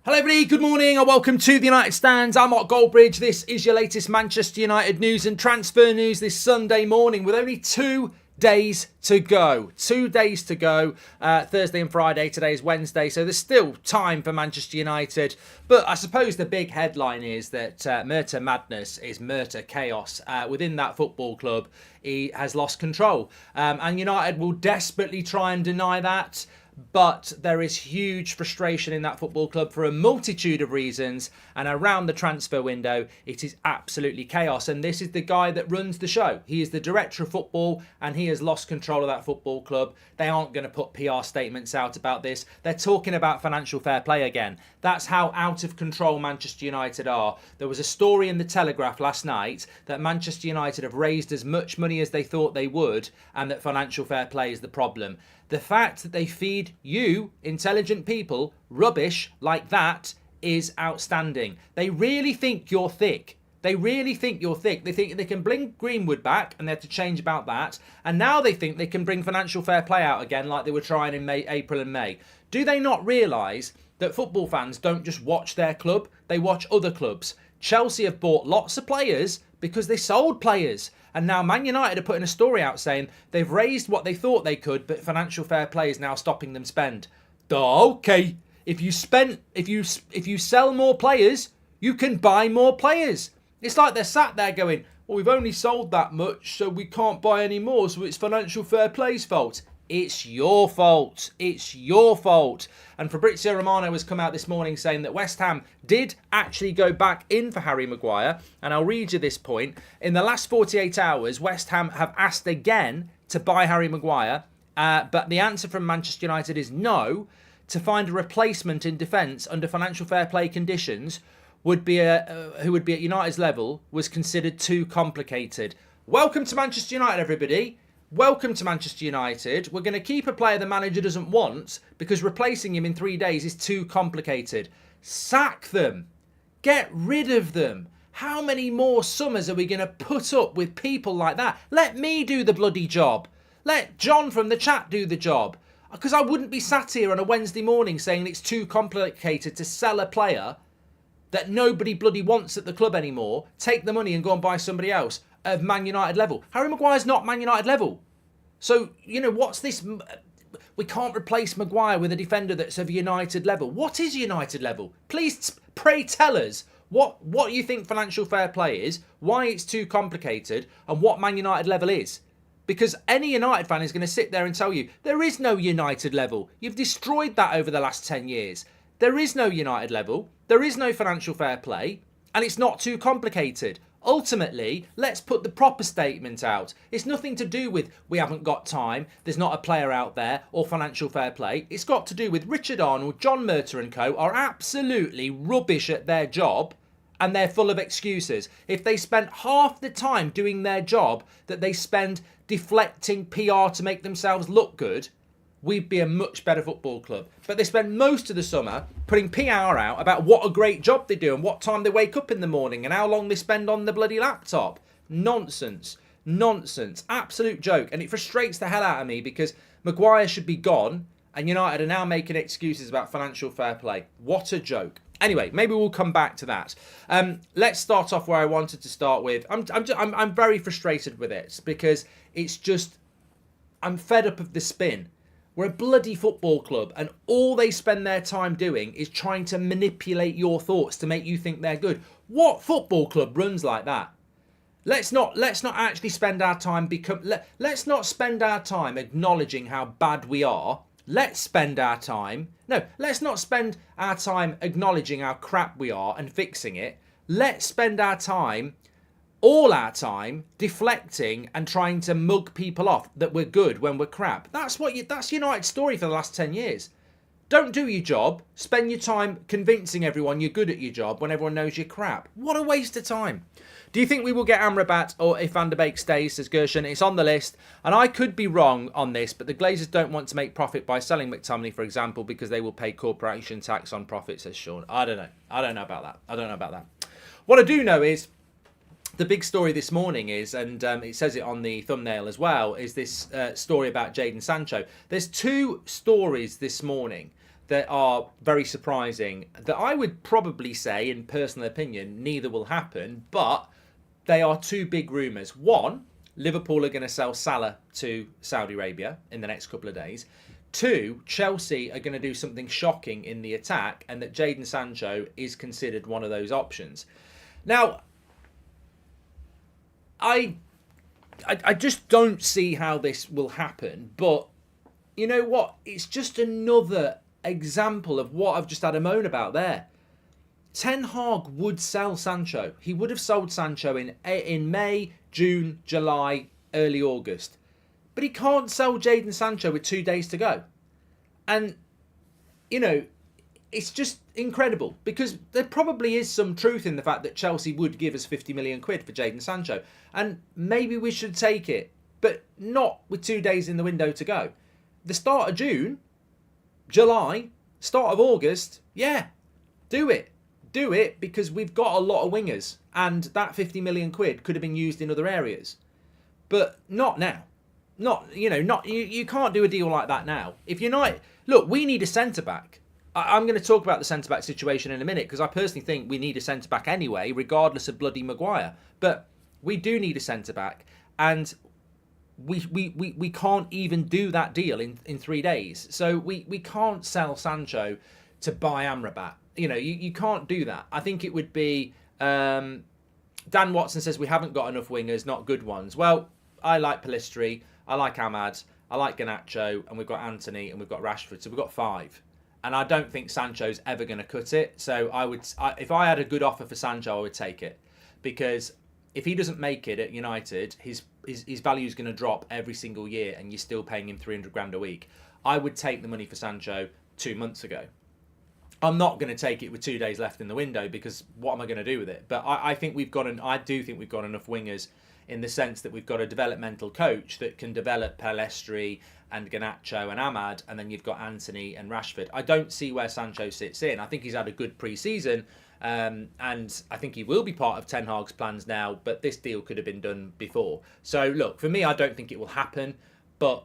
Hello everybody, good morning and welcome to the United Stands. I'm Mark Goldbridge. This is your latest Manchester United news and transfer news this Sunday morning with only 2 days to go. 2 days to go, Thursday and Friday. Today is Wednesday, so there's still time for Manchester United. But I suppose the big headline is that Murta Madness is Murta Chaos. Within that football club, he has lost control. And United will desperately try and deny that. But there is huge frustration in that football club for a multitude of reasons, and around the transfer window it is absolutely chaos. And this is the guy that runs the show. He is the director of football and he has lost control of that football club. They aren't going to put PR statements out about this. They're talking about financial fair play again. That's how out of control Manchester United are. There was a story in the Telegraph last night that Manchester United have raised as much money as they thought they would and that financial fair play is the problem. The fact that they feed you, intelligent people, rubbish like that is outstanding. They really think you're thick. They really think you're thick. They think they can bring Greenwood back and they have to change about that. And now they think they can bring financial fair play out again like they were trying in April and May. Do they not realise that football fans don't just watch their club? They watch other clubs. Chelsea have bought lots of players because they sold players. And now Man United are putting a story out saying they've raised what they thought they could, but financial fair play is now stopping them spend. Okay, if you sell more players, you can buy more players. It's like they're sat there going, well, we've only sold that much, so we can't buy any more, so it's financial fair play's fault. It's your fault. It's your fault. And Fabrizio Romano has come out this morning saying that West Ham did actually go back in for Harry Maguire. And I'll read you this point. In the last 48 hours, West Ham have asked again to buy Harry Maguire. But the answer from Manchester United is no. To find a replacement in defence under financial fair play conditions who would be at United's level was considered too complicated. Welcome to Manchester United, everybody. Welcome to Manchester United. We're going to keep a player the manager doesn't want because replacing him in 3 days is too complicated. Sack them. Get rid of them. How many more summers are we going to put up with people like that? Let me do the bloody job. Let John from the chat do the job. Because I wouldn't be sat here on a Wednesday morning saying it's too complicated to sell a player that nobody bloody wants at the club anymore, take the money and go and buy somebody else of Man United level. Harry Maguire's not Man United level. So, what's this? We can't replace Maguire with a defender that's of United level. What is United level? Please, pray tell us what you think financial fair play is, why it's too complicated, and what Man United level is. Because any United fan is going to sit there and tell you, there is no United level. You've destroyed that over the last 10 years. There is no United level. There is no financial fair play. And it's not too complicated. Ultimately, let's put the proper statement out. It's nothing to do with we haven't got time, there's not a player out there, or financial fair play. It's got to do with Richard Arnold, John Murta and co are absolutely rubbish at their job and they're full of excuses. If they spent half the time doing their job that they spend deflecting PR to make themselves look good, we'd be a much better football club. But they spend most of the summer putting PR out about what a great job they do and what time they wake up in the morning and how long they spend on the bloody laptop. Nonsense. Nonsense. Absolute joke. And it frustrates the hell out of me because Maguire should be gone and United are now making excuses about financial fair play. What a joke. Anyway, maybe we'll come back to that. Let's start off where I wanted to start with. I'm very frustrated with it because it's just, I'm fed up of the spin. We're a bloody football club and all they spend their time doing is trying to manipulate your thoughts to make you think they're good. What football club runs like that? Let's not actually spend our time let's not spend our time acknowledging how bad we are. Let's not spend our time acknowledging how crap we are and fixing it. Let's spend all our time deflecting and trying to mug people off that we're good when we're crap. That's United's story for the last 10 years. Don't do your job. Spend your time convincing everyone you're good at your job when everyone knows you're crap. What a waste of time. Do you think we will get Amrabat or if Van der Beek stays, says Gershon? It's on the list. And I could be wrong on this, but the Glazers don't want to make profit by selling McTominay, for example, because they will pay corporation tax on profit, says Sean. I don't know. I don't know about that. What I do know is the big story this morning is, and it says it on the thumbnail as well, is this story about Jadon Sancho. There's two stories this morning that are very surprising that I would probably say, in personal opinion, neither will happen, but they are two big rumours. One, Liverpool are going to sell Salah to Saudi Arabia in the next couple of days. Two, Chelsea are going to do something shocking in the attack, and that Jadon Sancho is considered one of those options. Now, I just don't see how this will happen, but you know what? It's just another example of what I've just had a moan about there. Ten Hag would sell Sancho. He would have sold Sancho in May, June, July, early August. But he can't sell Jadon Sancho with 2 days to go. And, you know, it's just incredible, because there probably is some truth in the fact that Chelsea would give us 50 million quid for Jadon Sancho. And maybe we should take it, but not with 2 days in the window to go. The start of June, July, start of August, yeah, do it. Do it, because we've got a lot of wingers, and that 50 million quid could have been used in other areas. But not now. You can't do a deal like that now. If United, look, we need a centre-back. I'm going to talk about the centre-back situation in a minute, because I personally think we need a centre-back anyway, regardless of bloody Maguire. But we do need a centre-back, and we can't even do that deal in 3 days. So we can't sell Sancho to buy Amrabat. You know, you can't do that. I think it would be... Dan Watson says we haven't got enough wingers, not good ones. Well, I like Pellistri, I like Ahmad, I like Garnacho, and we've got Anthony, and we've got Rashford. So we've got 5. And I don't think Sancho's ever going to cut it. So if I had a good offer for Sancho, I would take it. Because if he doesn't make it at United, his value is going to drop every single year, and you're still paying him 300 grand a week. I would take the money for Sancho 2 months ago. I'm not going to take it with 2 days left in the window, because what am I going to do with it? But I think I do think we've got enough wingers, in the sense that we've got a developmental coach that can develop Pellistri and Garnacho and Ahmad, and then you've got Anthony and Rashford. I don't see where Sancho sits in. I think he's had a good pre-season, and I think he will be part of Ten Hag's plans now, but this deal could have been done before. So look, for me, I don't think it will happen, but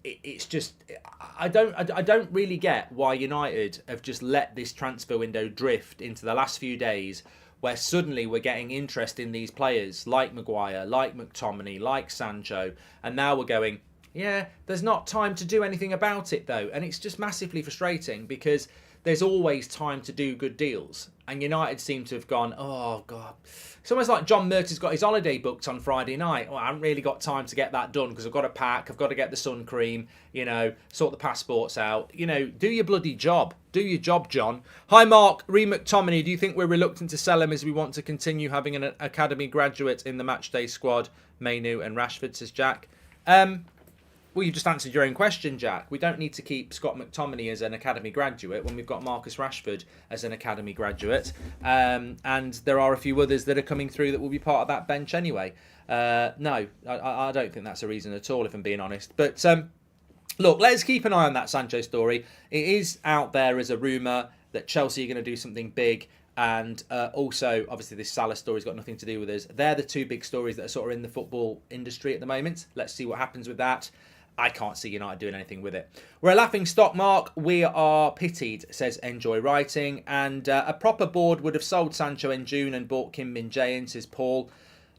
it's just, I don't really get why United have just let this transfer window drift into the last few days, where suddenly we're getting interest in these players like Maguire, like McTominay, like Sancho, and now we're going, yeah, there's not time to do anything about it though. And it's just massively frustrating, because there's always time to do good deals. And United seem to have gone, oh God. It's almost like John Murty's got his holiday booked on Friday night. Well, I haven't really got time to get that done, because I've got to pack, I've got to get the sun cream, sort the passports out. Do your bloody job. Do your job, John. Hi, Mark. Reed McTominay, do you think we're reluctant to sell him as we want to continue having an academy graduate in the matchday squad? Mainu and Rashford, says Jack. Well, you just answered your own question, Jack. We don't need to keep Scott McTominay as an academy graduate when we've got Marcus Rashford as an academy graduate. And there are a few others that are coming through that will be part of that bench anyway. No, I don't think that's a reason at all, if I'm being honest. But look, let's keep an eye on that Sancho story. It is out there as a rumour that Chelsea are going to do something big. And also, obviously, this Salah story's got nothing to do with us. They're the two big stories that are sort of in the football industry at the moment. Let's see what happens with that. I can't see United doing anything with it. We're a laughing stock, Mark. We are pitied, says Enjoy Writing. And a proper board would have sold Sancho in June and bought Kim Min-jae in, says Paul.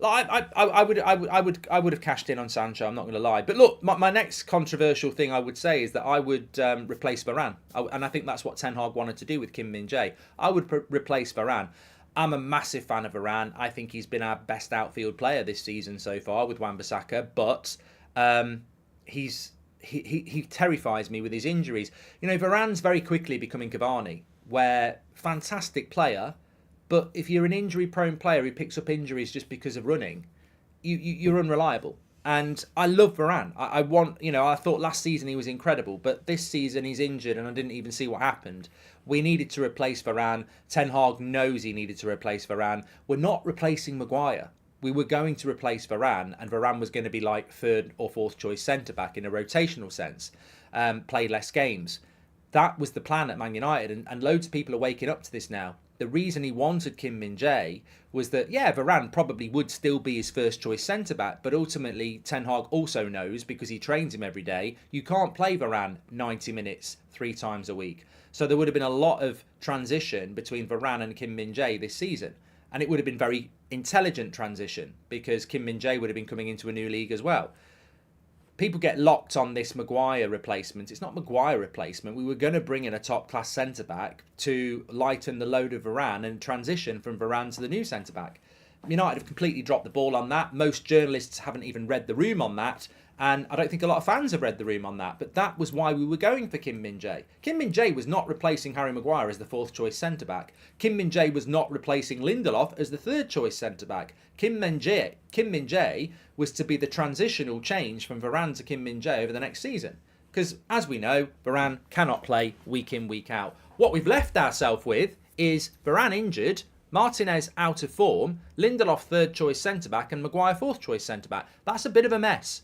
I would have cashed in on Sancho, I'm not going to lie. But look, my next controversial thing I would say is that I would replace Varane. And I think that's what Ten Hag wanted to do with Kim Min-jae. I would replace Varane. I'm a massive fan of Varane. I think he's been our best outfield player this season so far with Wan-Bissaka. But he terrifies me with his injuries. Varane's very quickly becoming Cavani, where fantastic player, but if you're an injury-prone player who picks up injuries just because of running, you're unreliable. And I love Varane. I thought last season he was incredible, but this season he's injured and I didn't even see what happened. We needed to replace Varane. Ten Hag knows he needed to replace Varane. We're not replacing Maguire. We were going to replace Varane, and Varane was going to be like third or fourth choice centre-back in a rotational sense, play less games. That was the plan at Man United, and loads of people are waking up to this now. the reason he wanted Kim Min-jae was that, yeah, Varane probably would still be his first choice centre-back, but ultimately Ten Hag also knows, because he trains him every day, you can't play Varane 90 minutes 3 times a week. So there would have been a lot of transition between Varane and Kim Min-jae this season. And it would have been very intelligent transition, because Kim Min-jae would have been coming into a new league as well. People get locked on this Maguire replacement. It's not Maguire replacement. We were going to bring in a top-class centre-back to lighten the load of Varane and transition from Varane to the new centre-back. United have completely dropped the ball on that. Most journalists haven't even read the room on that. And I don't think a lot of fans have read the room on that. But that was why we were going for Kim Min-jae. Kim Min-jae was not replacing Harry Maguire as the 4th choice centre-back. Kim Min-jae was not replacing Lindelof as the 3rd choice centre-back. Kim Min-jae was to be the transitional change from Varane to Kim Min-jae over the next season. Because, as we know, Varane cannot play week in, week out. What we've left ourselves with is Varane injured, Martinez out of form, Lindelof 3rd choice centre-back, and Maguire 4th choice centre-back. That's a bit of a mess.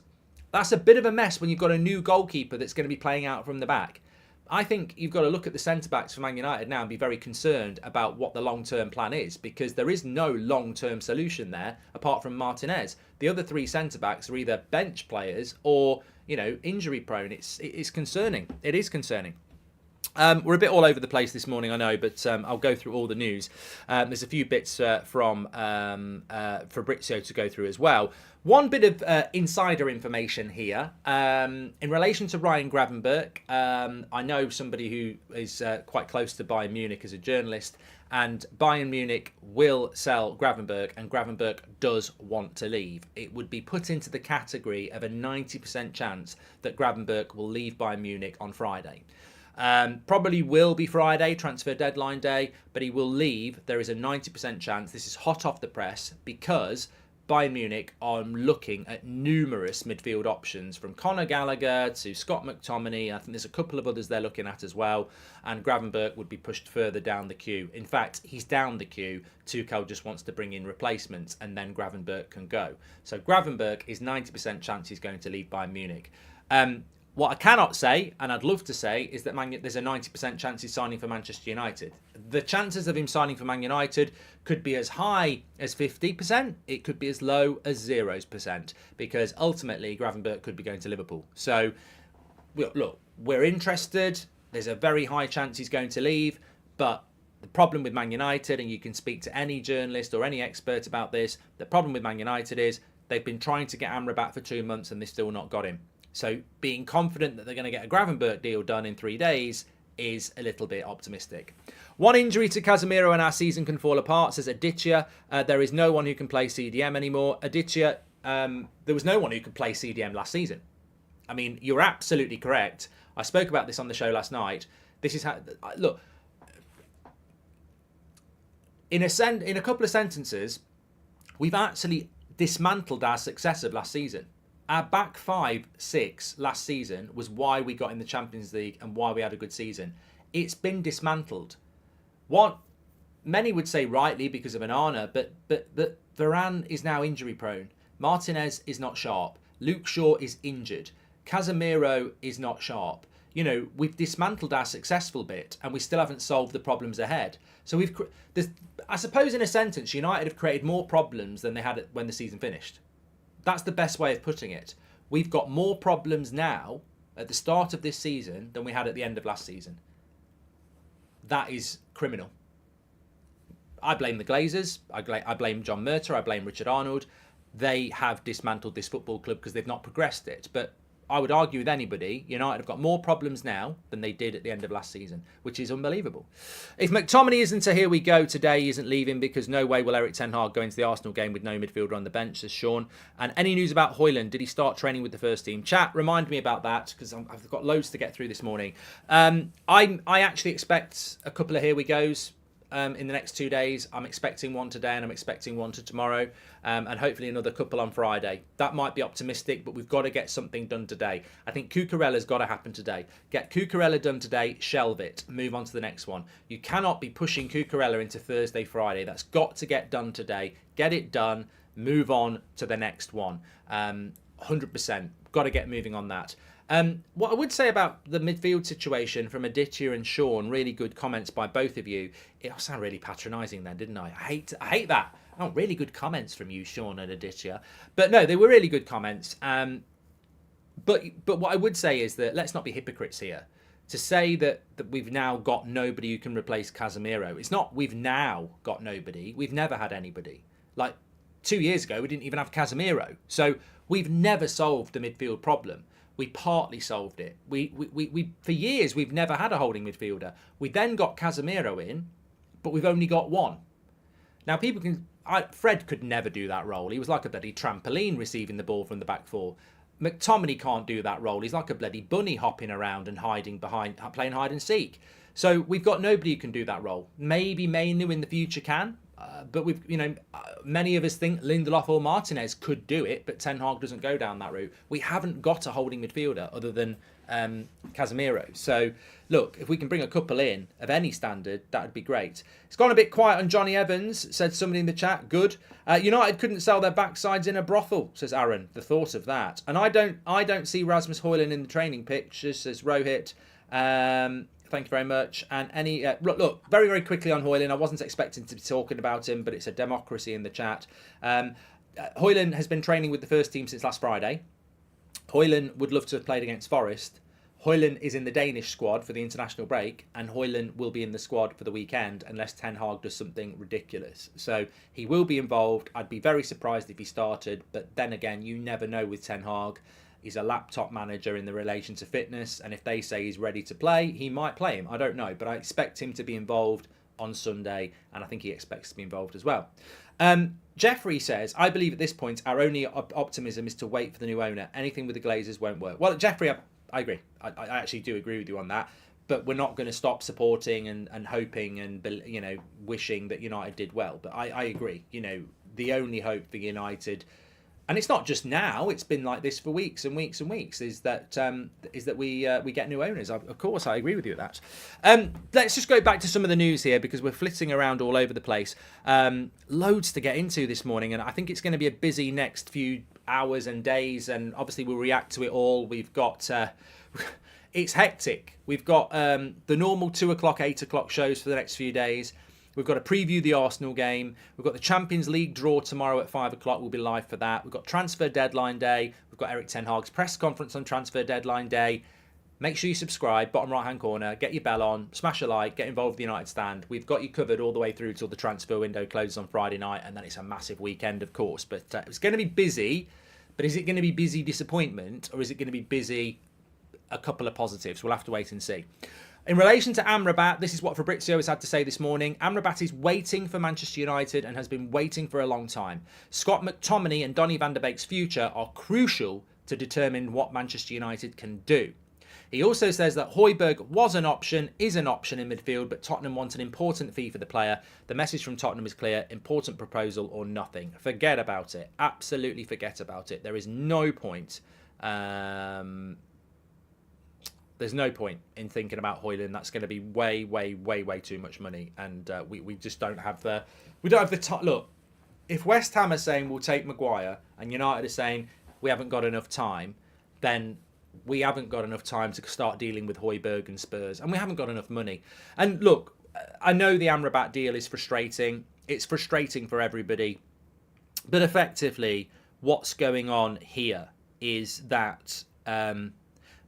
That's a bit of a mess when you've got a new goalkeeper that's going to be playing out from the back. I think you've got to look at the centre-backs for Man United now and be very concerned about what the long-term plan is, because there is no long-term solution there apart from Martinez. The other 3 centre-backs are either bench players or, injury-prone. It's concerning. It is concerning. We're a bit all over the place this morning, I know, but I'll go through all the news. There's a few bits from Fabrizio to go through as well. One bit of insider information here. In relation to Ryan Gravenberch, I know somebody who is quite close to Bayern Munich as a journalist, and Bayern Munich will sell Gravenberch, and Gravenberch does want to leave. It would be put into the category of a 90% chance that Gravenberch will leave Bayern Munich on Friday. Probably will be Friday, transfer deadline day, but he will leave. There is a 90% chance. This is hot off the press because Bayern Munich are looking at numerous midfield options, from Conor Gallagher to Scott McTominay. I think there's a couple of others they're looking at as well. And Gravenberch would be pushed further down the queue. In fact, he's down the queue. Tuchel just wants to bring in replacements, and then Gravenberch can go. So Gravenberch is 90% chance he's going to leave Bayern Munich. What I cannot say, and I'd love to say, is that there's a 90% chance he's signing for Manchester United. The chances of him signing for Man United could be as high as 50%. It could be as low as 0%, because ultimately Gravenberch could be going to Liverpool. So, look, we're interested. There's a very high chance he's going to leave, but the problem with Man United, and you can speak to any journalist or any expert about this, the problem with Man United is they've been trying to get Amrabat for 2 months and they've still not got him. So being confident that they're going to get a Gravenberch deal done in 3 days is a little bit optimistic. One injury to Casemiro and our season can fall apart, says Aditya. There is no one who can play CDM anymore. Aditya, there was no one who could play CDM last season. I mean, you're absolutely correct. I spoke about this on the show last night. This is how... Look, in a couple of sentences, we've actually dismantled our success of last season. Our back 5-6 last season was why we got in the Champions League and why we had a good season. It's been dismantled. What many would say rightly because of Onana, but Varane is now injury prone. Martinez is not sharp. Luke Shaw is injured. Casemiro is not sharp. We've dismantled our successful bit and we still haven't solved the problems ahead. So I suppose in a sentence, United have created more problems than they had when the season finished. That's the best way of putting it. We've got more problems now at the start of this season than we had at the end of last season. That is criminal. I blame the Glazers. I blame John Murtough. I blame Richard Arnold. They have dismantled this football club because they've not progressed it. But I would argue with anybody, United have got more problems now than they did at the end of last season, which is unbelievable. If McTominay isn't a here we go today, he isn't leaving, because no way will Eric Ten Hag go into the Arsenal game with no midfielder on the bench, says Sean. And any news about Højlund? Did he start training with the first team? Chat, remind me about that, because I've got loads to get through this morning. I actually expect a couple of here we goes in the next 2 days. I'm expecting one today and I'm expecting one to tomorrow, and hopefully another couple on Friday. That might be optimistic, but we've got to get something done today. I think Cucurella's got to happen today. Get Cucurella done today, shelve it, move on to the next one. You cannot be pushing Cucurella into Thursday, Friday. That's got to get done today. Get it done, move on to the next one. 100%. Got to get moving on that. What I would say about the midfield situation from Aditya and Sean, really good comments by both of you. It sounded really patronising then, didn't I? I hate that. Oh, really good comments from you, Sean and Aditya. But no, they were really good comments. But what I would say is that let's not be hypocrites here. To say that we've now got nobody who can replace Casemiro, it's not we've now got nobody. We've never had anybody. Like 2 years ago, we didn't even have Casemiro. So we've never solved the midfield problem. We partly solved it. We for years, we've never had a holding midfielder. We then got Casemiro in, but we've only got one. Now, people can... Fred could never do that role. He was like a bloody trampoline receiving the ball from the back four. McTominay can't do that role. He's like a bloody bunny hopping around and hiding behind, playing hide and seek. So we've got nobody who can do that role. Maybe Mainu in the future can, but many of us think Lindelof or Martinez could do it, but Ten Hag doesn't go down that route. We haven't got a holding midfielder other than Casemiro. So look, if we can bring a couple in of any standard, that would be great. It's gone a bit quiet on Johnny Evans, said somebody in the chat. Good. United couldn't sell their backsides in a brothel, says Aaron. The thought of that. And I don't see Rasmus Højlund in the training pictures, says Rohit. Thank you very much. And any look, very, very quickly on Højlund. I wasn't expecting to be talking about him, but it's a democracy in the chat. Højlund has been training with the first team since last Friday. Højlund would love to have played against Forest. Højlund is in the Danish squad for the international break, and Højlund will be in the squad for the weekend unless Ten Hag does something ridiculous. So he will be involved. I'd be very surprised if he started, but then again, you never know with Ten Hag. He's a laptop manager in the relation to fitness, and if they say he's ready to play, he might play him. I don't know, but I expect him to be involved on Sunday, and I think he expects to be involved as well. Jeffrey says, I believe at this point our only optimism is to wait for the new owner. Anything with the Glazers won't work. Well, Jeffrey, I agree. I actually do agree with you on that. But we're not going to stop supporting and hoping and wishing that United did well. But I agree. The only hope for United, and it's not just now, it's been like this for weeks and weeks and weeks, is that we get new owners. Of course, I agree with you with that. Let's just go back to some of the news here because we're flitting around all over the place. Loads to get into this morning, and I think it's going to be a busy next few hours and days, and obviously we'll react to it all. We've got... it's hectic. We've got the normal 2 o'clock, 8 o'clock shows for the next few days. We've got to preview the Arsenal game. We've got the Champions League draw tomorrow at 5 o'clock. We'll be live for that. We've got transfer deadline day. We've got Erik Ten Hag's press conference on transfer deadline day. Make sure you subscribe, bottom right-hand corner. Get your bell on. Smash a like. Get involved with the United Stand. We've got you covered all the way through till the transfer window closes on Friday night. And then it's a massive weekend, of course. But it's going to be busy. But is it going to be busy disappointment? Or is it going to be busy a couple of positives? We'll have to wait and see. In relation to Amrabat, this is what Fabrizio has had to say this morning. Amrabat is waiting for Manchester United and has been waiting for a long time. Scott McTominay and Donny van der Beek's future are crucial to determine what Manchester United can do. He also says that Højbjerg was an option, is an option in midfield, but Tottenham want an important fee for the player. The message from Tottenham is clear: important proposal or nothing. Forget about it. Absolutely forget about it. There is no point. There's no point in thinking about Højlund. That's going to be way, way, way, way too much money, and we just don't have the time. Look, if West Ham are saying we'll take Maguire and United are saying we haven't got enough time, then we haven't got enough time to start dealing with Højbjerg and Spurs, and we haven't got enough money. And look, I know the Amrabat deal is frustrating. It's frustrating for everybody, but effectively, what's going on here is that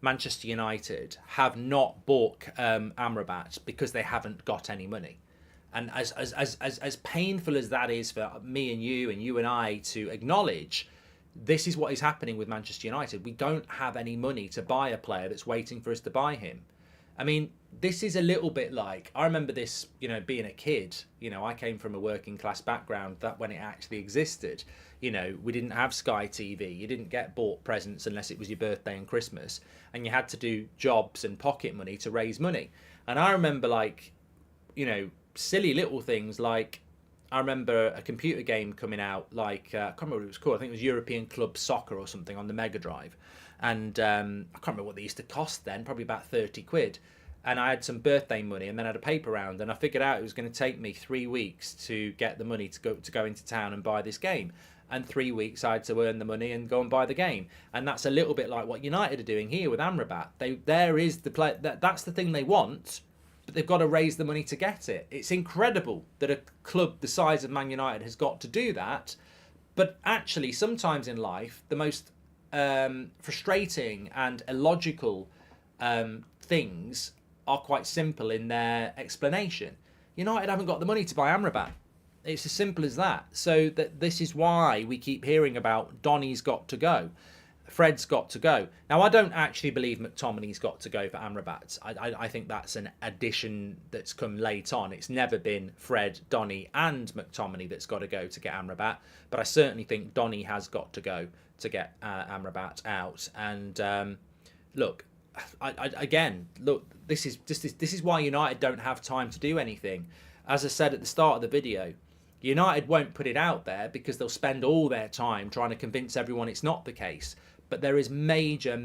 Manchester United have not bought Amrabat because they haven't got any money. And as painful as that is for me and you and I to acknowledge, this is what is happening with Manchester United. We don't have any money to buy a player that's waiting for us to buy him. I mean, this is a little bit like, I remember this, being a kid. I came from a working class background that when it actually existed, we didn't have Sky TV. You didn't get bought presents unless it was your birthday and Christmas. And you had to do jobs and pocket money to raise money. And I remember silly little things like, I remember a computer game coming out I can't remember what it was called. I think it was European Club Soccer or something on the Mega Drive. And I can't remember what they used to cost then, probably about 30 quid. And I had some birthday money and then I had a paper round, and I figured out it was going to take me 3 weeks to get the money to go into town and buy this game. and 3 weeks I had to earn the money and go and buy the game. And that's a little bit like what United are doing here with Amrabat. That's the thing they want, but they've got to raise the money to get it. It's incredible that a club the size of Man United has got to do that. But actually, sometimes in life, the most frustrating and illogical things are quite simple in their explanation. United haven't got the money to buy Amrabat. It's as simple as that. So this is why we keep hearing about Donny's got to go. Fred's got to go. Now, I don't actually believe McTominay's got to go for Amrabat. I think that's an addition that's come late on. It's never been Fred, Donny and McTominay that's got to go to get Amrabat. But I certainly think Donny has got to go to get Amrabat out. And look, this is why United don't have time to do anything. As I said at the start of the video, United won't put it out there because they'll spend all their time trying to convince everyone it's not the case. But there is major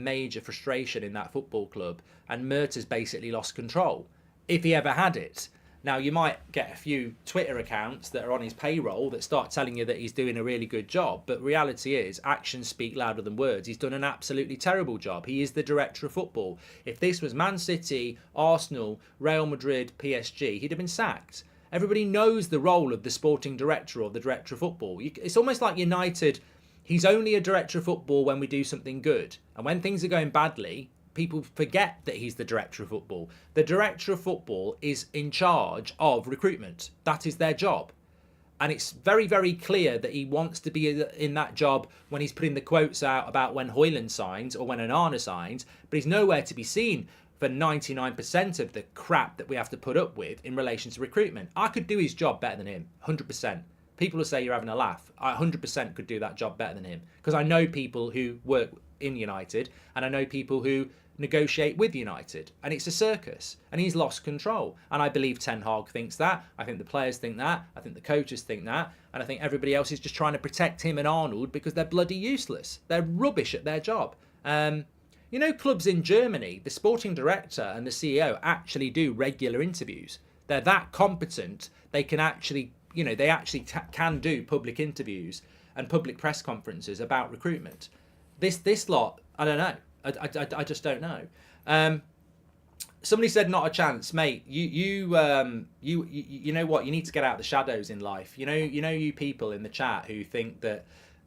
frustration in that football club, and Murtaugh's basically lost control, if he ever had it. Now, you might get a few Twitter accounts that are on his payroll that start telling you that he's doing a really good job, but reality is, actions speak louder than words. He's done an absolutely terrible job. He is the director of football. If this was Man City, Arsenal, Real Madrid, PSG, he'd have been sacked. Everybody knows the role of the sporting director or the director of football. It's almost like United. He's only a director of football when we do something good. And when things are going badly, people forget that he's the director of football. The director of football is in charge of recruitment. That is their job. And it's very clear that he wants to be in that job when he's putting the quotes out about when Højlund signs or when Onana signs, but he's nowhere to be seen for 99% of the crap that we have to put up with in relation to recruitment. I could do his job better than him, 100%. People will say you're having a laugh. I 100% could do that job better than him, because I know people who work in United and I know people who negotiate with United, and it's a circus, and he's lost control. And I believe Ten Hag thinks that. I think the players think that. I think the coaches think that. And I think everybody else is just trying to protect him and Arnold because they're bloody useless. They're rubbish at their job. You know, clubs in Germany, the sporting director and the CEO actually do regular interviews. They're that competent. They can actually, they actually can do public interviews and public press conferences about recruitment. This lot, I don't know. I just don't know. Somebody said not a chance, mate. You know what? You need to get out of the shadows in life. You people in the chat who think that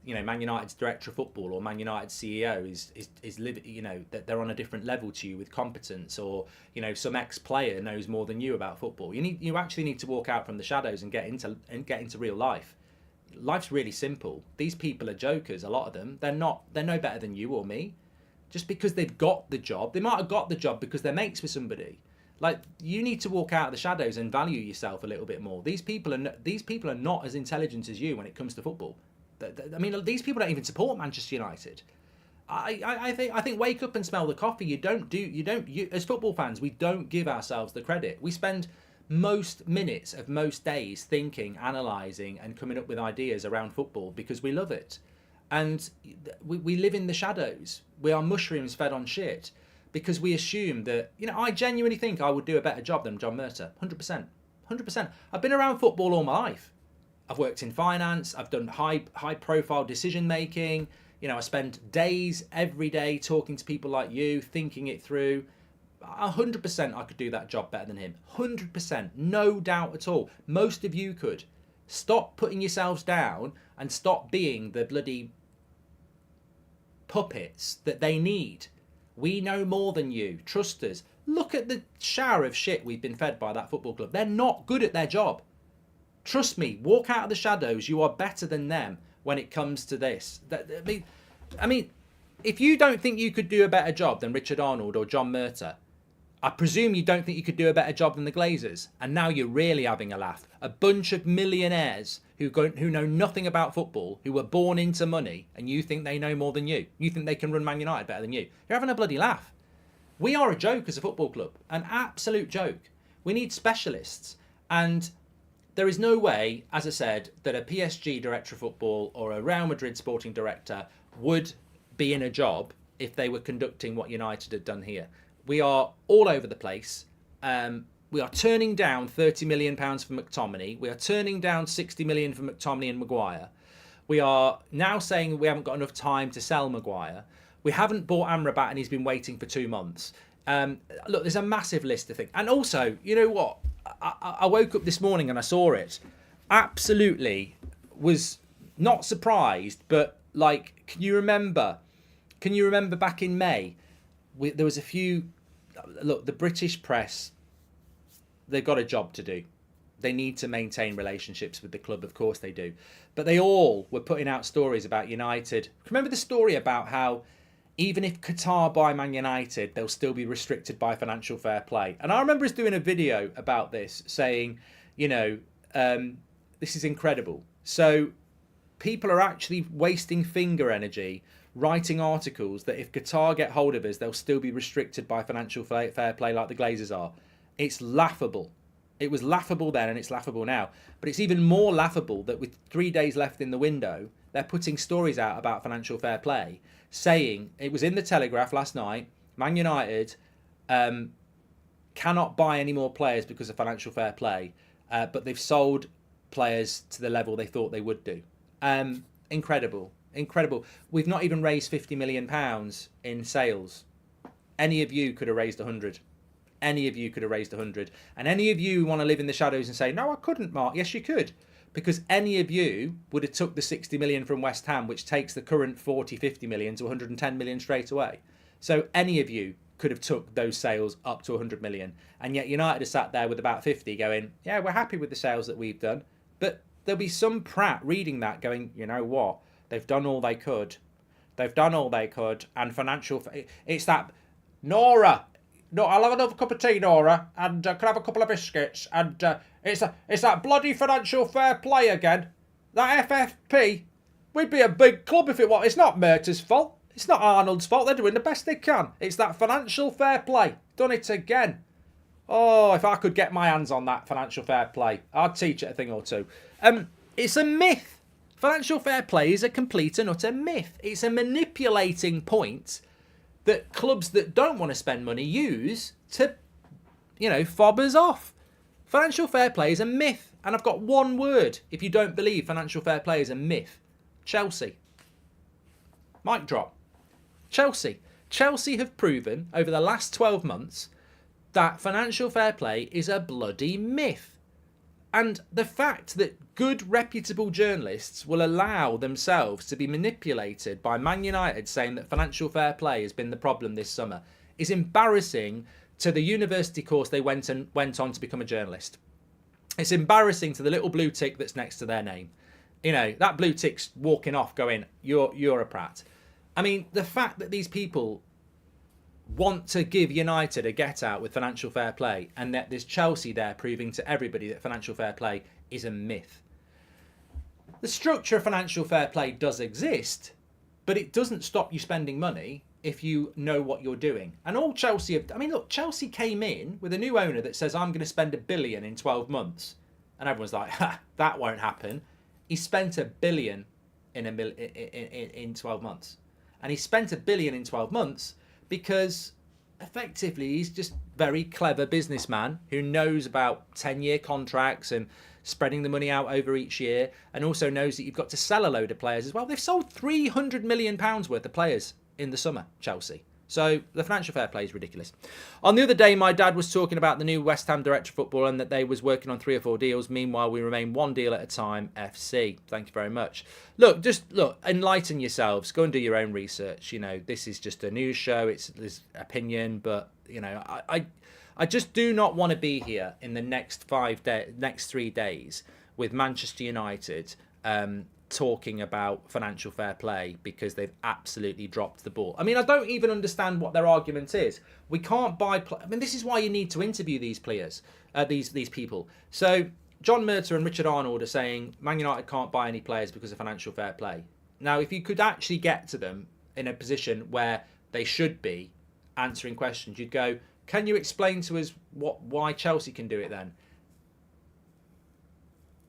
Man United's director of football or Man United's CEO is that they're on a different level to you with competence, or some ex-player knows more than you about football. You actually need to walk out from the shadows and get into real life. Life's really simple. These people are jokers. A lot of them. They're no better than you or me. Just because they've got the job, they might have got the job because they're mates with somebody. Like, you need to walk out of the shadows and value yourself a little bit more. These people are not as intelligent as you when it comes to football. I mean, these people don't even support Manchester United. I think wake up and smell the coffee. You as football fans, we don't give ourselves the credit. We spend most minutes of most days thinking, analysing, and coming up with ideas around football because we love it. And we live in the shadows. We are mushrooms fed on shit because we assume that, I genuinely think I would do a better job than John Murtaugh. 100%. I've been around football all my life. I've worked in finance. I've done high profile decision making. I spend days every day talking to people like you, thinking it through. 100% I could do that job better than him. 100%. No doubt at all. Most of you could. Stop putting yourselves down and stop being the bloody puppets that they need. We know more than you. Trust us. Look at the shower of shit we've been fed by that football club. They're not good at their job. Trust me, walk out of the shadows. You are better than them when it comes to this. I mean, if you don't think you could do a better job than Richard Arnold or John Murtaugh, I presume you don't think you could do a better job than the Glazers. And now you're really having a laugh. A bunch of millionaires who know nothing about football, who were born into money, and you think they know more than you. You think they can run Man United better than you. You're having a bloody laugh. We are a joke as a football club. An absolute joke. We need specialists. And there is no way, as I said, that a PSG director of football or a Real Madrid sporting director would be in a job if they were conducting what United had done here. We are all over the place. We are turning down £30 million for McTominay. We are turning down £60 million for McTominay and Maguire. We are now saying we haven't got enough time to sell Maguire. We haven't bought Amrabat and he's been waiting for 2 months. Look, there's a massive list of things. And also, you know what? I woke up this morning and I saw it. Absolutely was not surprised, but like, can you remember back in May? There was a few... Look, the British press, they've got a job to do. They need to maintain relationships with the club, of course they do. But they all were putting out stories about United. Remember the story about how even if Qatar buy Man United, they'll still be restricted by financial fair play. And I remember us doing a video about this, saying, you know, this is incredible. So people are actually wasting finger energy writing articles that if Qatar get hold of us, they'll still be restricted by financial fair play like the Glazers are. It's laughable. It was laughable then and it's laughable now. But it's even more laughable that with 3 days left in the window, they're putting stories out about financial fair play, saying, it was in the Telegraph last night, Man United cannot buy any more players because of financial fair play, but they've sold players to the level they thought they would do. Incredible. Incredible. We've not even raised £50 million in sales. Any of you could have raised 100. Any of you could have raised 100. And any of you who want to live in the shadows and say, no, I couldn't, Mark. Yes, you could. Because any of you would have took the 60 million from West Ham, which takes the current 40, 50 million to 110 million straight away. So any of you could have took those sales up to 100 million. And yet United have sat there with about 50 going, yeah, we're happy with the sales that we've done. But there'll be some prat reading that going, you know what? They've done all they could. They've done all they could. And financial... It's that... Nora... No, I'll have another cup of tea, Nora, and can I have a couple of biscuits. And it's that bloody financial fair play again. That FFP. We'd be a big club if it was. It's not Merta's fault. It's not Arnold's fault. They're doing the best they can. It's that financial fair play. Done it again. Oh, if I could get my hands on that financial fair play, I'd teach it a thing or two. It's a myth. Financial fair play is a complete and utter myth. It's a manipulating point that clubs that don't want to spend money use to, you know, fob us off. Financial fair play is a myth. And I've got one word if you don't believe financial fair play is a myth. Chelsea. Mic drop. Chelsea. Chelsea have proven over the last 12 months that financial fair play is a bloody myth. And the fact that good, reputable journalists will allow themselves to be manipulated by Man United saying that financial fair play has been the problem this summer is embarrassing to the university course they went on to become a journalist. It's embarrassing to the little blue tick that's next to their name. You know, that blue tick's walking off going, you're a prat. I mean, the fact that these people want to give United a get out with financial fair play and that there's Chelsea there proving to everybody that financial fair play is a myth. The structure of financial fair play does exist, but it doesn't stop you spending money if you know what you're doing. And all Chelsea have... I mean, look, Chelsea came in with a new owner that says, I'm going to spend $1 billion in 12 months. And everyone's like, ha, that won't happen. He spent $1 billion in 12 months. And he spent $1 billion in 12 months because effectively he's just very clever businessman who knows about 10-year contracts and spreading the money out over each year, and also knows that you've got to sell a load of players as well. They've sold £300 million worth of players in the summer, Chelsea. So the financial fair play is ridiculous. On the other day, my dad was talking about the new West Ham director of football and that they was working on 3 or 4 deals. Meanwhile, we remain one deal at a time, FC. Thank you very much. Look, enlighten yourselves. Go and do your own research. You know, this is just a news show. It's opinion, but, you know, I just do not want to be here in the next 3 days with Manchester United talking about financial fair play because they've absolutely dropped the ball. I mean, I don't even understand what their argument is. We can't buy... I mean, this is why you need to interview these players, these people. So John Murtaugh and Richard Arnold are saying Man United can't buy any players because of financial fair play. Now, if you could actually get to them in a position where they should be answering questions, you'd go, can you explain to us why Chelsea can do it then?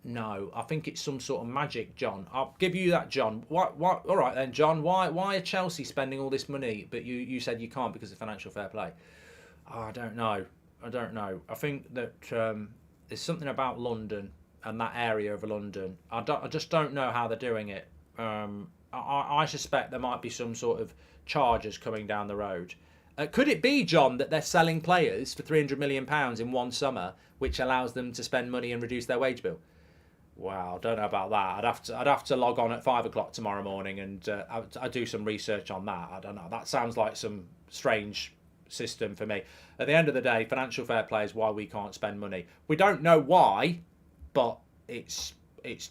No, I think it's some sort of magic, John. I'll give you that, John. Why, all right then, John. Why are Chelsea spending all this money, but you said you can't because of financial fair play? Oh, I don't know. I think that there's something about London and that area of London. I just don't know how they're doing it. I suspect there might be some sort of charges coming down the road. Could it be, John, that they're selling players for £300 million in one summer, which allows them to spend money and reduce their wage bill? Wow, I don't know about that. I'd have to log on at 5 o'clock tomorrow morning and I do some research on that. I don't know. That sounds like some strange system for me. At the end of the day, financial fair play is why we can't spend money. We don't know why, but it's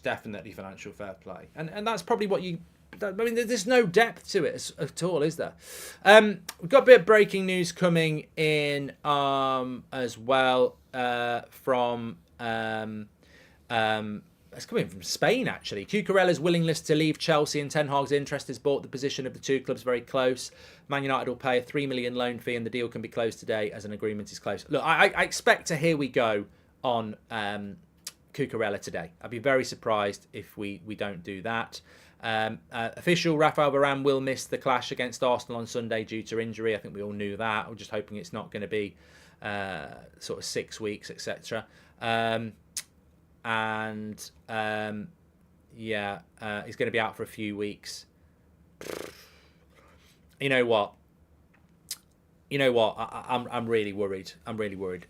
definitely financial fair play, and that's probably what you. I mean, there's no depth to it at all, is there? We've got a bit of breaking news coming in as well from. It's coming from Spain, actually. Cucurella's willingness to leave Chelsea and Ten Hag's interest has brought the position of the two clubs very close. Man United will pay a $3 million loan fee and the deal can be closed today as an agreement is close. Look, I expect to hear we go on Cucurella today. I'd be very surprised if we don't do that. Official Rafael Varane will miss the clash against Arsenal on Sunday due to injury. I think we all knew that. I'm just hoping it's not going to be sort of 6 weeks, etc. He's going to be out for a few weeks. You know what? I'm really worried.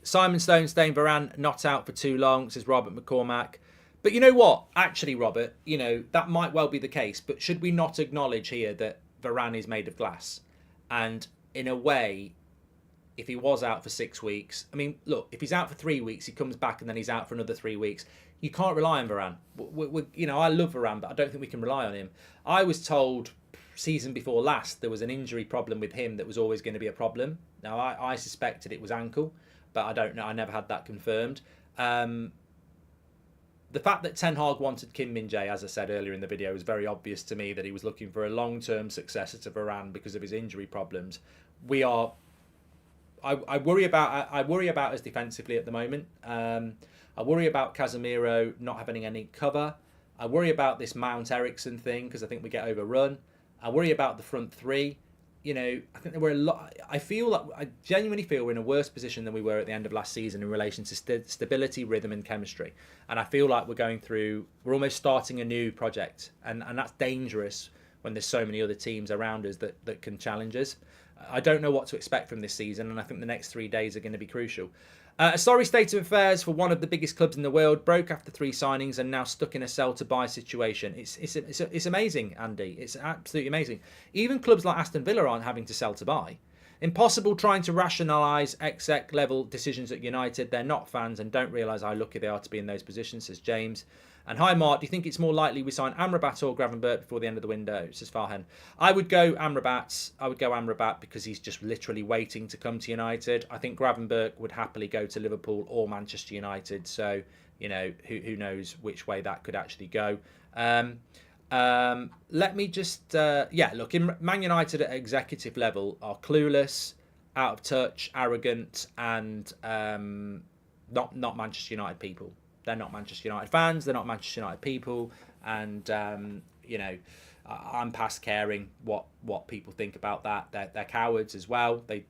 Simon Stone saying Varane not out for too long, says Robert McCormack. But you know what? Actually, Robert, that might well be the case. But should we not acknowledge here that Varane is made of glass? And in a way, if he was out for 6 weeks, I mean, look, if he's out for 3 weeks, he comes back and then he's out for another 3 weeks. You can't rely on Varane. I love Varane, but I don't think we can rely on him. I was told season before last there was an injury problem with him that was always going to be a problem. Now, I suspected it was ankle, but I don't know. I never had that confirmed. The fact that Ten Hag wanted Kim Min-jae, as I said earlier in the video, was very obvious to me that he was looking for a long-term successor to Varane because of his injury problems. I worry about us defensively at the moment. I worry about Casemiro not having any cover. I worry about this Mount Ericsson thing because I think we get overrun. I worry about the front three. I think there were a lot. I genuinely feel we're in a worse position than we were at the end of last season in relation to stability, rhythm, and chemistry. And I feel like we're almost starting a new project, and that's dangerous when there's so many other teams around us that can challenge us. I don't know what to expect from this season, and I think the next 3 days are going to be crucial. A sorry state of affairs for one of the biggest clubs in the world. Broke after 3 signings and now stuck in a sell to buy situation. It's amazing, Andy. It's absolutely amazing. Even clubs like Aston Villa aren't having to sell to buy. Impossible trying to rationalise exec level decisions at United. They're not fans and don't realise how lucky they are to be in those positions, says James. And hi, Mark, do you think it's more likely we sign Amrabat or Gravenberch before the end of the window? Says Farhan. I would go Amrabat because he's just literally waiting to come to United. I think Gravenberch would happily go to Liverpool or Manchester United. So, who knows which way that could actually go. Let me just... look, in Man United at executive level are clueless, out of touch, arrogant, and not Manchester United people. They're not Manchester United fans. They're not Manchester United people. And, I'm past caring what people think about that. They're cowards as well. They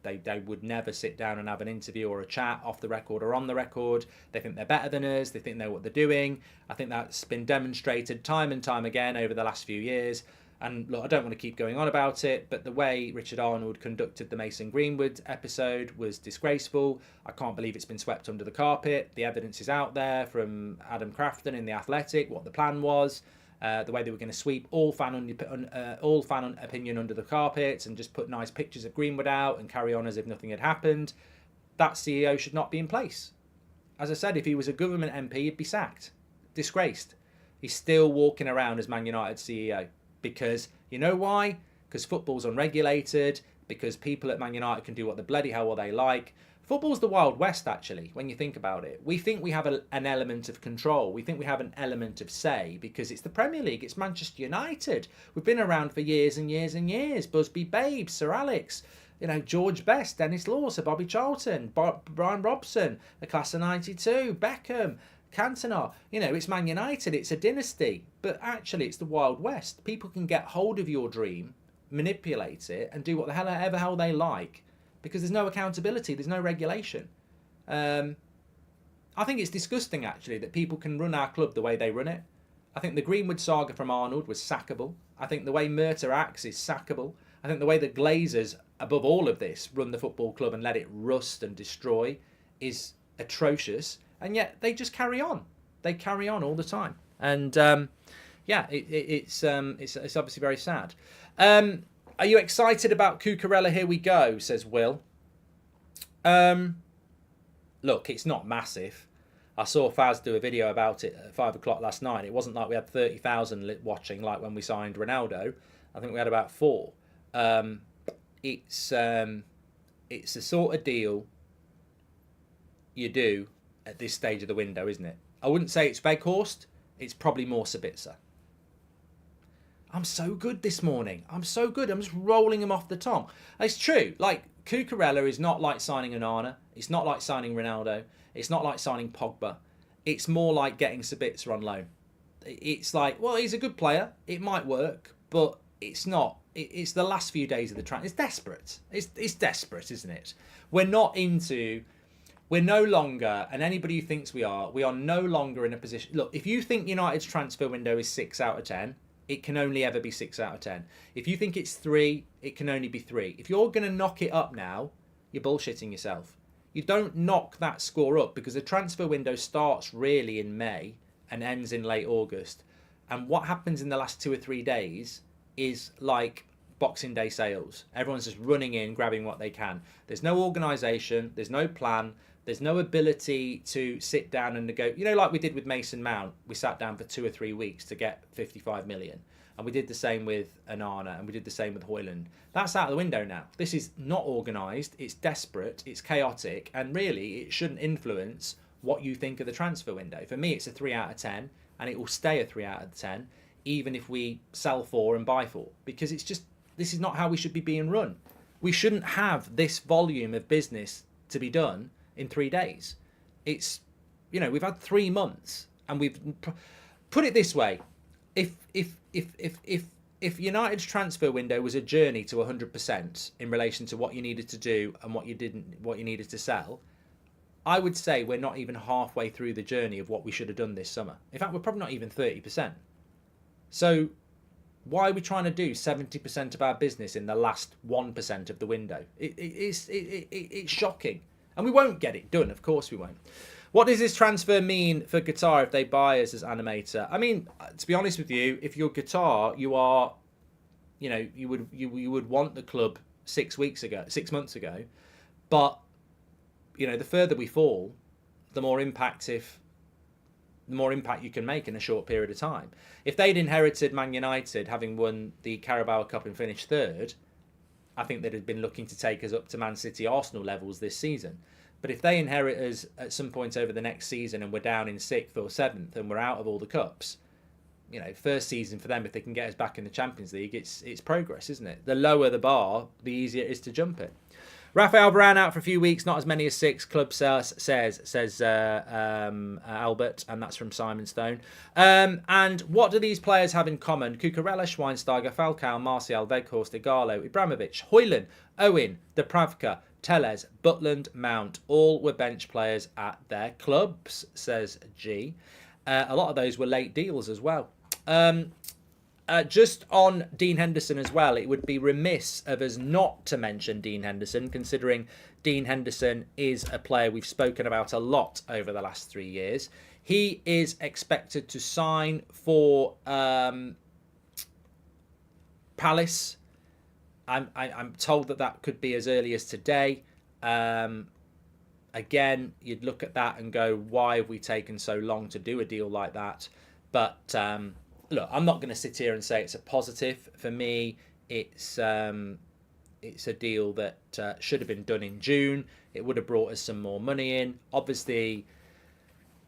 would never sit down and have an interview or a chat off the record or on the record. They think they're better than us. They think they know what they're doing. I think that's been demonstrated time and time again over the last few years. And look, I don't want to keep going on about it, but the way Richard Arnold conducted the Mason Greenwood episode was disgraceful. I can't believe it's been swept under the carpet. The evidence is out there from Adam Crafton in The Athletic, what the plan was, the way they were going to sweep all fan opinion under the carpet and just put nice pictures of Greenwood out and carry on as if nothing had happened. That CEO should not be in place. As I said, if he was a government MP, he'd be sacked, disgraced. He's still walking around as Man United CEO. Because, you know why? Because football's unregulated, because people at Man United can do what the bloody hell they like. Football's the Wild West, actually, when you think about it. We think we have an element of control. We think we have an element of say, because it's the Premier League, it's Manchester United. We've been around for years and years and years. Busby Babes, Sir Alex, George Best, Dennis Law, Sir Bobby Charlton, Brian Robson, the class of 92, Beckham, Cantona. It's Man United, it's a dynasty, but actually it's the Wild West. People can get hold of your dream, manipulate it, and do what the hell they like, because there's no accountability, there's no regulation. I think it's disgusting, actually, that people can run our club the way they run it. I think the Greenwood saga from Arnold was sackable. I think the way Murta acts is sackable. I think the way the Glazers, above all of this, run the football club and let it rust and destroy is atrocious. And yet they just carry on. They carry on all the time. And it's obviously very sad. Are you excited about Cucurella? Here we go, says Will. Look, it's not massive. I saw Faz do a video about it at 5 o'clock last night. It wasn't like we had 30,000 watching like when we signed Ronaldo. I think we had about 4. It's the sort of deal you do at this stage of the window, isn't it? I wouldn't say it's Weghorst. It's probably more Sabitzer. I'm so good this morning. I'm so good. I'm just rolling him off the tongue. It's true. Like, Cucurella is not like signing Onana. It's not like signing Ronaldo. It's not like signing Pogba. It's more like getting Sabitzer on loan. It's like, well, he's a good player. It might work, but it's not. It's the last few days of the transfer. It's desperate. It's desperate, isn't it? We're no longer, and anybody who thinks we are no longer in a position. Look, if you think United's transfer window is 6 out of 10, it can only ever be 6 out of 10. If you think it's 3, it can only be 3. If you're going to knock it up now, you're bullshitting yourself. You don't knock that score up because the transfer window starts really in May and ends in late August. And what happens in the last 2 or 3 days is like Boxing Day sales. Everyone's just running in, grabbing what they can. There's no organisation. There's no plan. There's no ability to sit down and negotiate. You know, like we did with Mason Mount, we sat down for 2 or 3 weeks to get 55 million. And we did the same with Onana, and we did the same with Højlund. That's out of the window now. This is not organised. It's desperate. It's chaotic. And really, it shouldn't influence what you think of the transfer window. For me, it's a 3 out of 10, and it will stay a 3 out of 10, even if we sell 4 and buy 4. Because it's just, this is not how we should be being run. We shouldn't have this volume of business to be done in 3 days. It's, you know, we've had 3 months, and we've put it this way. If United's transfer window was a journey to 100% in relation to what you needed to do and what you needed to sell, I would say we're not even halfway through the journey of what we should have done this summer. In fact, we're probably not even 30%. So why are we trying to do 70% of our business in the last 1% of the window? It's shocking. And we won't get it done. Of course we won't. What does this transfer mean for Qatar if they buy us as animator? I mean, to be honest with you, if you're Qatar, you are, you know, you would want the club 6 months ago. But, you know, the further we fall, the more impact you can make in a short period of time. If they'd inherited Man United, having won the Carabao Cup and finished 3rd, I think they'd have been looking to take us up to Man City, Arsenal levels this season. But if they inherit us at some point over the next season and we're down in 6th or 7th and we're out of all the cups, you know, first season for them, if they can get us back in the Champions League, it's progress, isn't it? The lower the bar, the easier it is to jump it. Rafael Varane out for a few weeks, not as many as 6, club says Albert, and that's from Simon Stone. And what do these players have in common? Cucurella, Schweinsteiger, Falcao, Martial, Weghorst, Igalo, Ibrahimovic, Højlund, Owen, Dubravka, Telles, Butland, Mount, all were bench players at their clubs, says G. A lot of those were late deals as well. Just on Dean Henderson as well, it would be remiss of us not to mention Dean Henderson, considering Dean Henderson is a player we've spoken about a lot over the last 3 years. He is expected to sign for Palace. I'm told that could be as early as today. Again, you'd look at that and go, why have we taken so long to do a deal like that? But look, I'm not going to sit here and say it's a positive. For me, it's a deal that should have been done in June. It would have brought us some more money in. Obviously,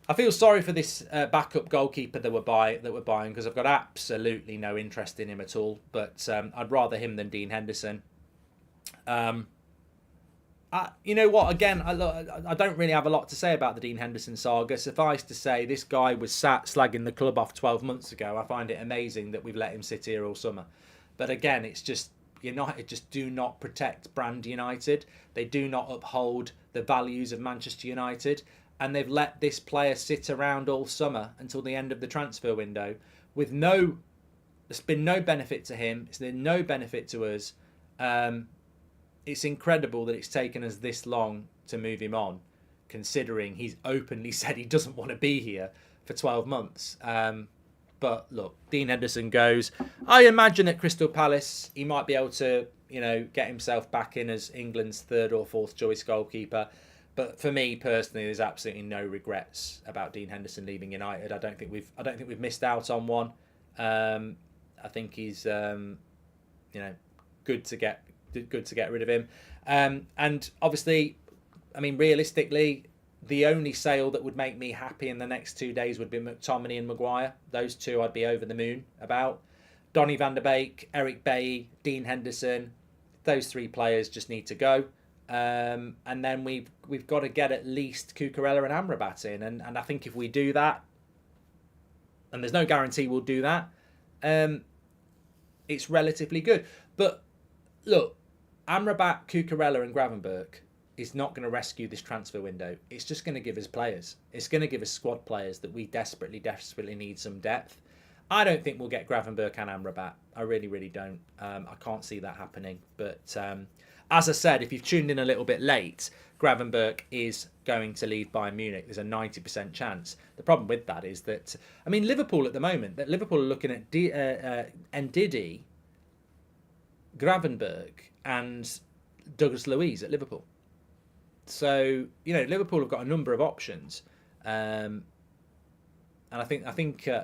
I feel sorry for this backup goalkeeper that we're buying because I've got absolutely no interest in him at all. But I'd rather him than Dean Henderson. You know what? Again, I don't really have a lot to say about the Dean Henderson saga. Suffice to say, this guy was sat slagging the club off 12 months ago. I find it amazing that we've let him sit here all summer. But again, it's just United just do not protect brand United. They do not uphold the values of Manchester United. and they've let this player sit around all summer until the end of the transfer window with no... There's been no benefit to him. It's been no benefit to us. It's incredible that it's taken us this long to move him on, considering he's openly said he doesn't want to be here for 12 months. But look, Dean Henderson goes. I imagine at Crystal Palace, he might be able to, get himself back in as England's third or fourth choice goalkeeper. But for me personally, there's absolutely no regrets about Dean Henderson leaving United. I don't think we've missed out on one. I think he's, good to get rid of him. And obviously, I mean, realistically, the only sale that would make me happy in the next 2 days would be McTominay and Maguire. Those two I'd be over the moon about. Donny van der Beek, Eric Bailly, Dean Henderson, those three players just need to go. And then we've got to get at least Cucurella and Amrabat in. And I think if we do that, and there's no guarantee we'll do that, it's relatively good. But look, Amrabat, Cucurella and Gravenberch is not going to rescue this transfer window. It's just going to give us players. It's going to give us squad players that we desperately need some depth. I don't think we'll get Gravenberch and Amrabat. I really, really don't. I can't see that happening. But as I said, if you've tuned in a little bit late, Gravenberch is going to leave Bayern Munich. There's a 90% chance. The problem with that is that, I mean, Liverpool at the moment, that Liverpool are looking at Ndidi, Gravenberch and Douglas Luiz at Liverpool. So, Liverpool have got a number of options. And I think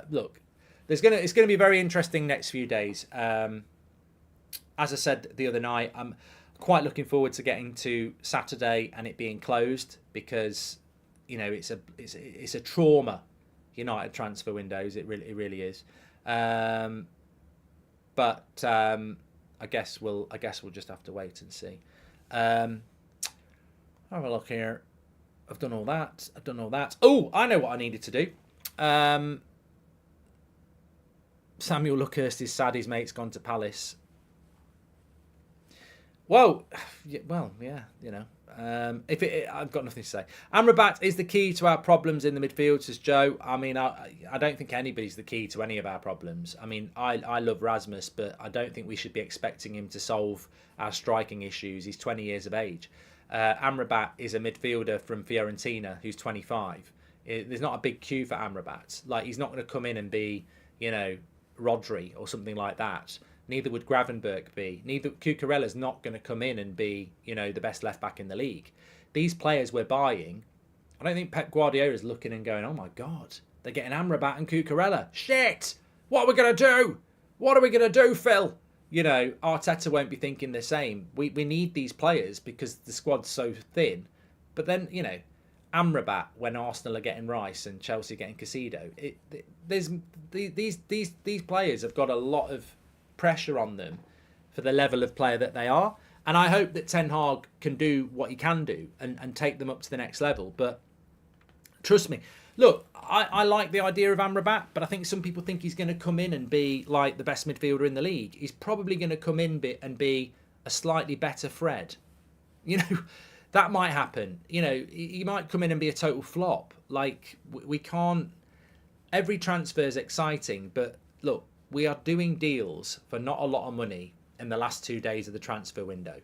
look, it's going to be very interesting next few days. As I said the other night, I'm quite looking forward to getting to Saturday and it being closed because, it's a trauma, United transfer windows. It really is. But I guess we'll just have to wait and see. Have a look here. I've done all that. Oh, I know what I needed to do. Samuel Luckhurst is sad his mate's gone to Palace. Well, yeah, I've got nothing to say. Amrabat is the key to our problems in the midfield, says Joe. I mean, I don't think anybody's the key to any of our problems. I mean, I love Rasmus, but I don't think we should be expecting him to solve our striking issues. He's 20 years of age. Amrabat is a midfielder from Fiorentina who's 25. There's not a big queue for Amrabat. Like, he's not going to come in and be, Rodri or something like that. Neither would Gravenberch be. Neither Cucurella's not going to come in and be, the best left back in the league. These players we're buying, I don't think Pep Guardiola's looking and going, oh my God, they're getting Amrabat and Cucurella. Shit! What are we going to do? What are we going to do, Phil? Arteta won't be thinking the same. We need these players because the squad's so thin. But then, Amrabat, when Arsenal are getting Rice and Chelsea getting Caicedo, these players have got a lot of pressure on them for the level of player that they are. And I hope that Ten Hag can do what he can do and take them up to the next level. But trust me, look, I like the idea of Amrabat, but I think some people think he's going to come in and be like the best midfielder in the league. He's probably going to come in and be a slightly better Fred. That might happen. He might come in and be a total flop. Like, we can't... Every transfer is exciting, but look, we are doing deals for not a lot of money in the last 2 days of the transfer window.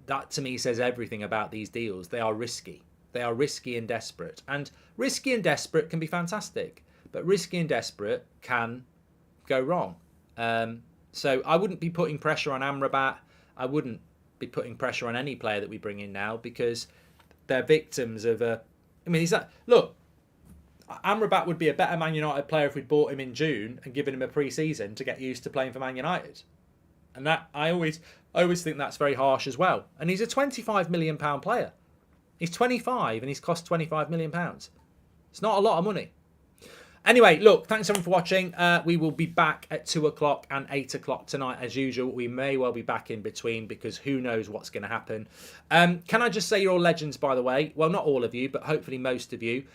That, to me, says everything about these deals. They are risky. They are risky and desperate. And risky and desperate can be fantastic, but risky and desperate can go wrong. So I wouldn't be putting pressure on Amrabat. I wouldn't be putting pressure on any player that we bring in now because they're victims of a... I mean, look, Amrabat would be a better Man United player if we'd bought him in June and given him a pre-season to get used to playing for Man United. And that I always think that's very harsh as well. And he's a £25 million player. He's 25 and he's cost £25 million. It's not a lot of money. Anyway, look, thanks everyone for watching. We will be back at 2 o'clock and 8 o'clock tonight as usual. We may well be back in between because who knows what's going to happen. Can I just say you're all legends, by the way? Well, not all of you, but hopefully most of you.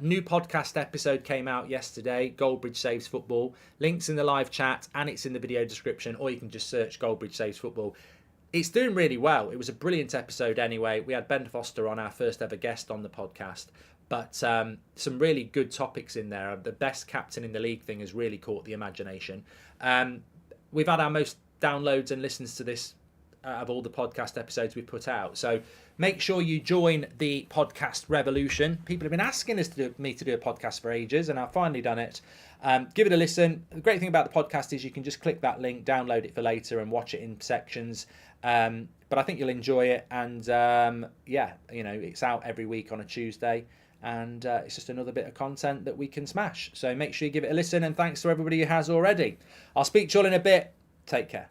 New podcast episode came out yesterday, Goldbridge Saves Football. Links in the live chat and it's in the video description, or you can just search Goldbridge Saves Football. It's doing really well. It was a brilliant episode anyway. We had Ben Foster on, our first ever guest on the podcast. But some really good topics in there. The best captain in the league thing has really caught the imagination. We've had our most downloads and listens to this of all the podcast episodes we put out. So make sure you join the podcast revolution. People have been asking me to do a podcast for ages, and I've finally done it. Give it a listen. The great thing about the podcast is you can just click that link, download it for later, and watch it in sections. But I think you'll enjoy it. And it's out every week on a Tuesday. And it's just another bit of content that we can smash. So make sure you give it a listen, and thanks to everybody who has already. I'll speak to you all in a bit. Take care.